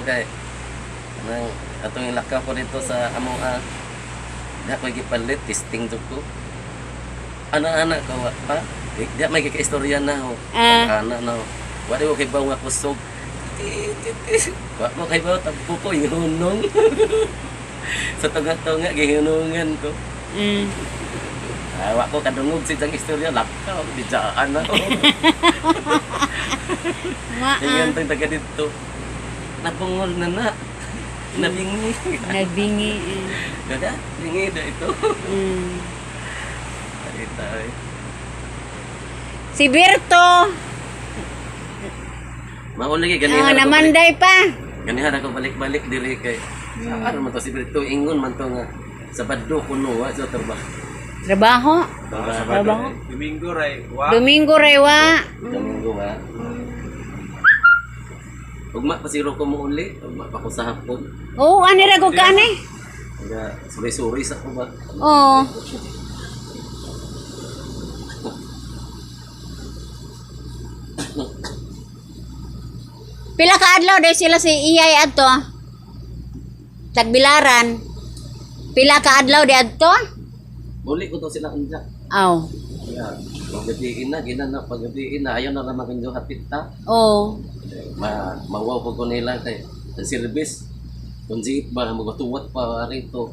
kay nang atong ilakaw ko dito sa among di ako gipalit testing jud ko. Anak-anak ko pa. Di may kikaistorya na ho. Anak na ho. Wala ko kay baw nga kusog. Wa mo kay baw tabpo ko ihunong. Sa tunga-tunga gihunungan ko. Wa ko kadungog si jang istorya lakaw bijaan na ko. Ingon tong taga dito. Napungol na. Nabingi. Nabingi. Kada, bingi da ito. Ay. Si Berto. Mauli kay ganihan. Namanday pa. Ganihan ako balik-balik diri kay. Saan man to si Berto ingon man to nga sa baddo kuno wa sa trabaho. Trabaho. Trabaho. Domingo ray wa. Domingo rewa. Domingo wa. Ugma pa siro ko mo uli, ugma pa ko sa hapon. Oo, ani ra gud kani. Nga suri-suri sa ko ba. Oo. Pila ka adlaw day sila si Iyay adto? Tagbilaran. Pila ka adlaw di adto? Uli ko to sila unja. Aw. Yeah. Paggabiin na, ginana paggabiin na ayaw na naman kanyo hapit ta. Oo. Mawaw po ko nila kay sa service. Kung jeep ba magtuwat pa rito.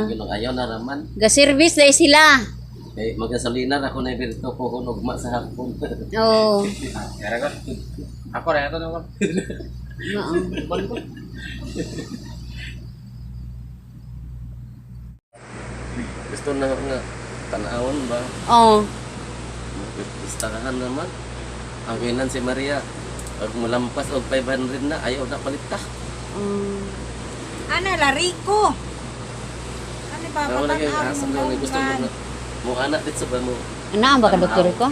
Ginang ayaw na naman. Ga service day sila. Kay magasalina ako na dito ko kung ugma sa hapon. Oo. Kaya ka. Ako ra ato naman. Gusto na nga tanawon ba? Oo. Istarahan naman. Ang kinan si Maria. Pag mulampas og 500 na, ayaw na palita. Ano, Larico? Ano ba? Wala kay asam na gusto mo na. Mo anak dito sa ba mo? Ano ba ka Dr. Rico?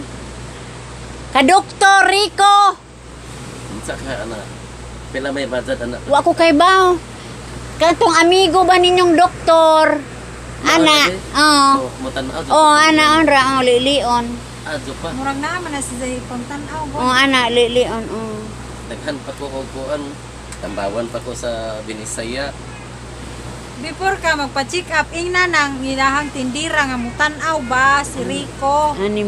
Ka Dr. Rico. Unsa ka anak? Pila may budget anak? Wa ko kay baw. Katong amigo ba ninyong doktor? Ana. Oo. Mo tanaw. Oh, ana on ra ang lilion. Adyo pa. Murag naman na sa pangtanaw. Oh, ana lilion. Oh. Daghan pa ko og kuan. Tambawan pa ko sa Binisaya. Before ka magpa-check up, ingna nang ilahang tindira nga mutanaw ba si Rico. Ani.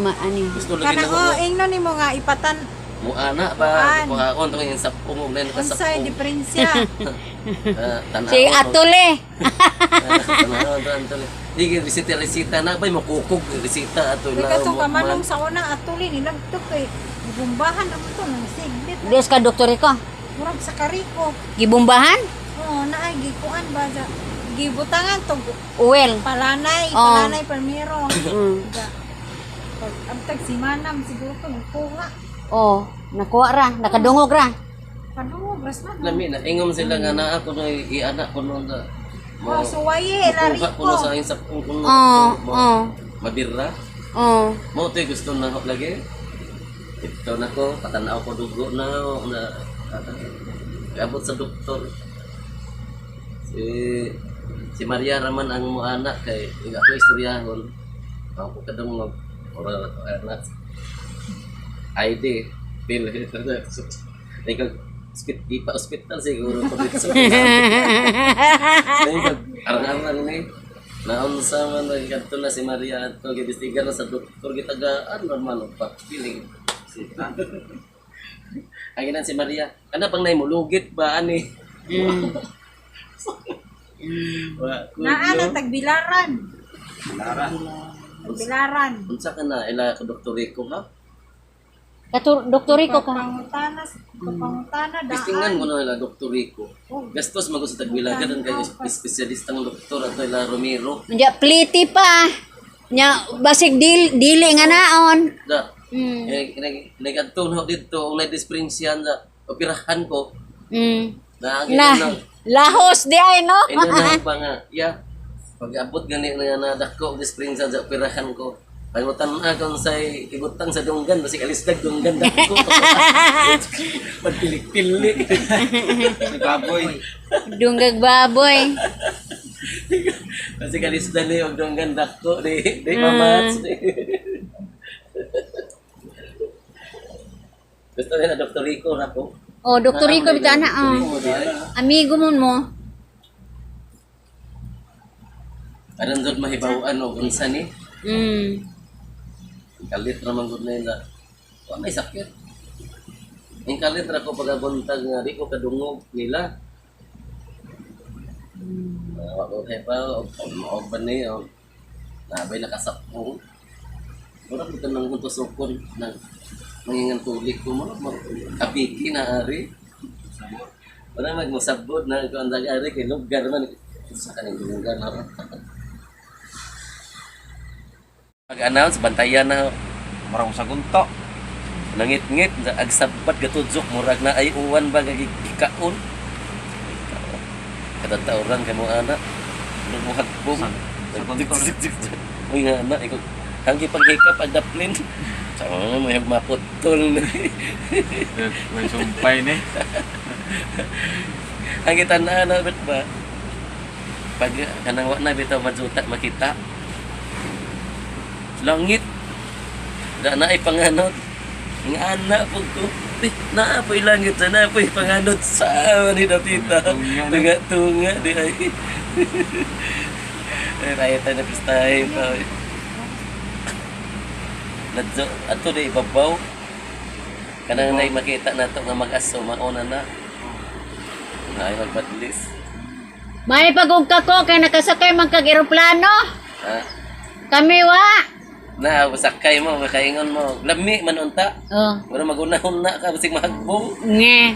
Gusto lagi Kana na ko. ingno nimo nga ipatan Mo ana ba? Kuan. Kuhaon tong yung sapong og len ka unsay sapong. diferensya. Tanaw. Si Atule. Tanaw to. Digi resita na bay makukog resita ato Di na. ka to kamanong sa una atuli nilang to kay gumbahan ang to nang sigbit. Des ka Dr. Rico. Murag sa kariko. Gibumbahan? Oh, naay gikuan ba sa gibutangan to Uwel. palanay, Oh. palanay permiro. Mm. Pag amtag si Manam siguro to kuha. Oh, nakuha ra, nakadungog ra. Kanu, bras na. Lami na ingom sila nga naa ko no ianak ko no na. Oh, suwaye, Kuha ko no sa Larico. aking sapong ko no. Oh. Mabirra. Oh. Mo to gusto na ako lagi. Ito na ko patanaw ko dugo na abot sa doktor. Si Maria Raman ang mo anak kay iga ko istoryahon. Ako kadong mag ora anak. ID bill ikaw ipa hospital siguro ko dito sa arang-arang ni naon sa man kadto na si Maria adto gibistigan na sa doktor gitagaan normal pa feeling ang inan si Maria kana bang naimulugit ba ani Naa na tagbilaran. Lara. Tagbilaran. unsa ka na ila ka Dr. Rico ha Dr. Rico ka. Pangutana Bistingan daan. mo na ila Dr. Rico gastos mago sa tagbilagan kay espesyalistang doktor ato ila Romero Nya pliti pa. Nya basig dili nga naon. da nag-adto na dito ang na-disprinsyan na operahan ko na Na lahos di ay no. ino na pa nga ya pag-abot gani na nadako ang disprinsyan sa operahan ko pangutan na kung sa ibutang sa dunggan basig alisdag dunggan dako magpilik-pilik Si Baboy. Dunggag baboy. basig alisdag ni og dunggan dako di mamats gusto nila Dr. Rico na po Oh, Dr. Rico bitana amigo mo. Aron jud mahibaw-an og unsa ni. Mm. Kalit ra man gud nila. Wa may sakit. Ning kalit ra ko pagabuntag nga di ko kadungog nila. Wa ko kay pa og bani og nabay nakasapong. Wala ko nang huntusokon nang mangingan tulik ko mo apiki na ari. Wala magmusabod na ko ang ari kay lugar man sa kaning lugar na. Pag-announce bantayan na Marang sa gunto. nangit-ngit agsabat gatudzok murag na ay uwan ba gikaon. Kada tauran kay mo ana. Mo hagbong. Uy nga na ikaw hanggi paghikap ang daplin. Sama mo yung maputol na. May sumpay ni. Ang kita na bet ba? Pag kanang wa na bitaw majuta makita. Langit. Da na ay panganod. Ang anak po ko. Na apoy langit na apoy panganod sa ni dapita. Tunga di ay. Raya tayo na pistahe pa. Nadyo, ato na ibabaw. Kanang na makita na ito nga mag-aso, mauna na. Ay, magbadlis. May pagugka ko kay nakasakay man kag eroplano. Ha? Kami wa. Na, sakay mo, makaingon mo. Lami, manunta. Oh, Pero magunahon na ka, basig mahagbong. nge.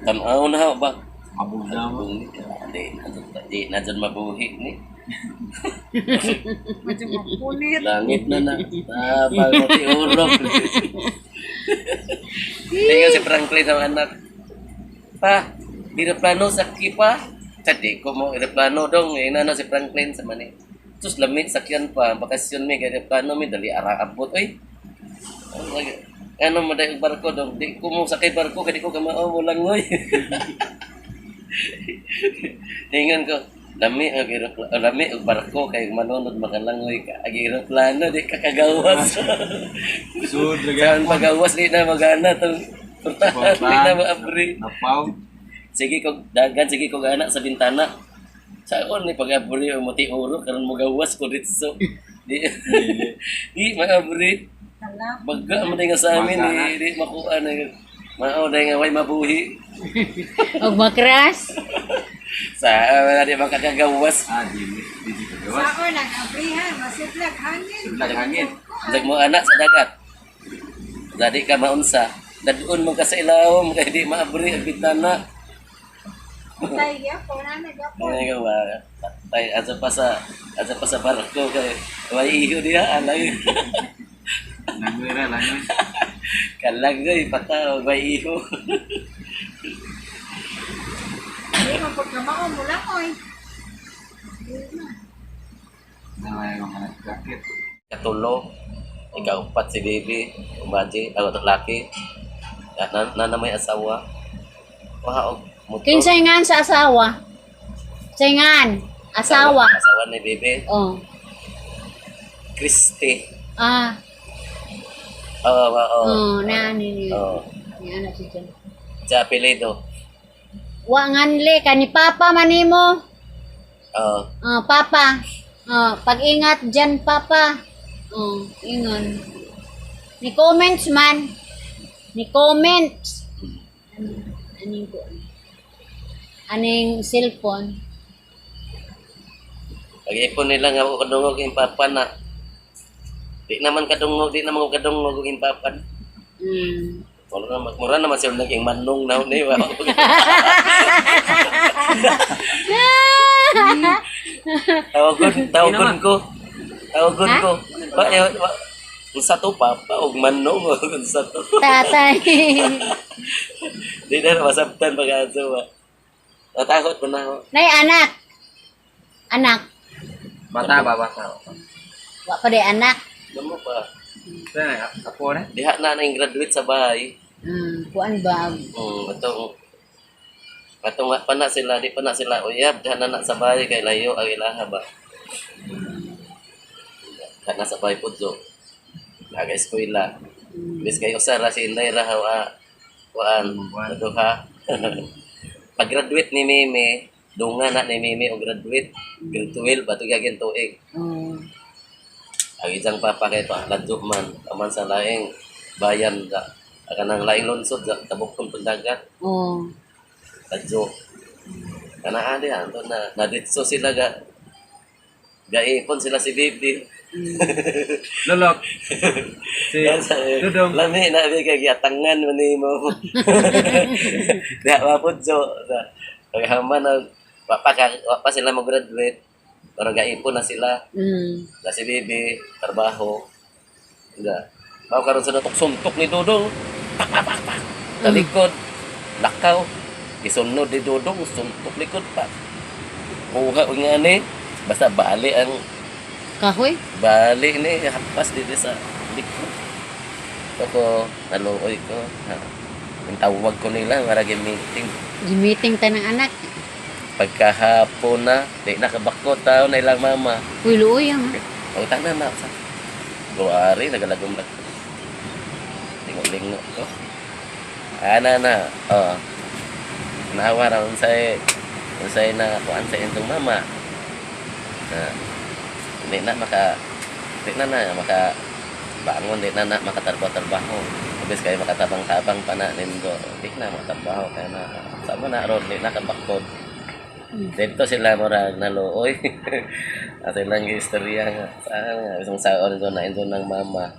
Tanaw na ba? Abog na mo. Di, na dyan mabuhi ni. Medyo mapunit. Langit na na. Tapal mo ti urok. Tingnan si Franklin ang anak. Pa, di na plano sa kipa. Tadi ko mo, plano dong. Ina si Franklin sa mani. Terus lamit sakyan pa, bakasyon mi, gaya plano mi, dali abot. Ay, ano mo dahil barko dong. Di ko mo sakay barko, kaya di ko kamao mo langoy. Tingnan ko, lami og barko kay manunod makalangoy ka ag eroplano di ka kagawas. Sud Saan pagawas di na magana tong portahan di na maabri. Napaw. Sige ko dagan sige ko anak sa bintana. Saon ni pag-abri o mati uro karon mo gawas ko ditso. Di maabri. Baga mo nga sa amin di makuha na mao na nga way mabuhi. Og makras. Sa wala di makakagawas. Di ko gawas. Sao nag-abrihan, masiplag hangin. Siplag hangin. Dag mo anak sa dagat. Jadi ka maunsa. Dadun mo ka sa ilawom kay di maabri ang bintana. Tay gyapon na gyapon. Ay ka ba? Tay asa pa sa barko kay way iho diha alay. Langoy ra, langoy. Kalagay pata way iho. Hindi man pagkamao mo lang oy. Naway mga nagkakit. Katulo. Ika-upat si baby, umaji, ako laki. Na may asawa. Wow, motor. Kinsaingan sa asawa. Saingan. Asawa. Asawa ni baby. Oh. Christy. Ah. Oo. Oh, nani ni. Oo. Ni anak si Jan. Sa apelido. Wa nganle kani papa manimo. Oo. Papa. Pag-ingat dyan, papa. Ingon. Ni comments man. Ni comments. Aning ko. Aning cellphone. Pag-ipon nila nga ako kadungog yung papa na. Di naman kadungog yung papan. Mura naman siya naging manong na ni. Tawagon ko. Kung sa to papa, og manong, kung sa to. Tatay. Di na masabtan pag-aso ba. Natakot mo na ako. Nay, anak. Anak. Bata ba bata? Wa pa di anak. Alam mo pa. Sana ako na. Diha na yung graduate sa bahay. Kuan ba? Atong pa na sila, di pa na sila uyab, diha na sa bahay kay layo ang ilaha ba. Diha na sa bahay po jo. Naga eskwela. Bis kayo sa si Inday ra waan. Duha. Pag-graduate ni Mimi, dunga na ni Mimi o graduate, grade 12, bato gagin tuig. Oh. Ang isang papa kay pa, ladyo man, aman sa laing bayan ka. Akan ang laing lonsod, tabukon pendagat, Oh. ladyo. Kanaan yan, doon na ditso sila gaipon sila si Bibi. Lolok. Si Yan sa Dudong. lami na bigay giatangan man mo. Diya mapudso. Paghaman na wapa sila mag-graduate. Pero gaipon na sila. Na si Bibi, trabaho. Diya. Mao karon sa natok-suntok ni Dudong. Pak pak pak pak. Talikod. Lakaw. Isunod ni Dudong, suntok likod pa. Kuha o nga ni. Basta bali ang Kahoy? bali ni hapas dito sa likod. Ako naluoy ko. Ang tawag ko nila para meeting. Gimiting ta ng anak. Pagkahapon na, di nakabakot tao na ilang mama. Uy, luoy ang. Ang tanan na sa Buwari, nagalagom lang. Lingo-lingo ko. Ana na, oh. Nawa ra unsay na kuan sa intong mama. Di na maka bangon, di na makatarbaho-tarbaho. Habis kayo makatabang-tabang pa na nindo. Di na makatarbaho kaya na sama na ron, di na kabakod. Dito sila murag naluoy. At ilang istorya nga. Saan nga, isang saon doon na ito ng mama.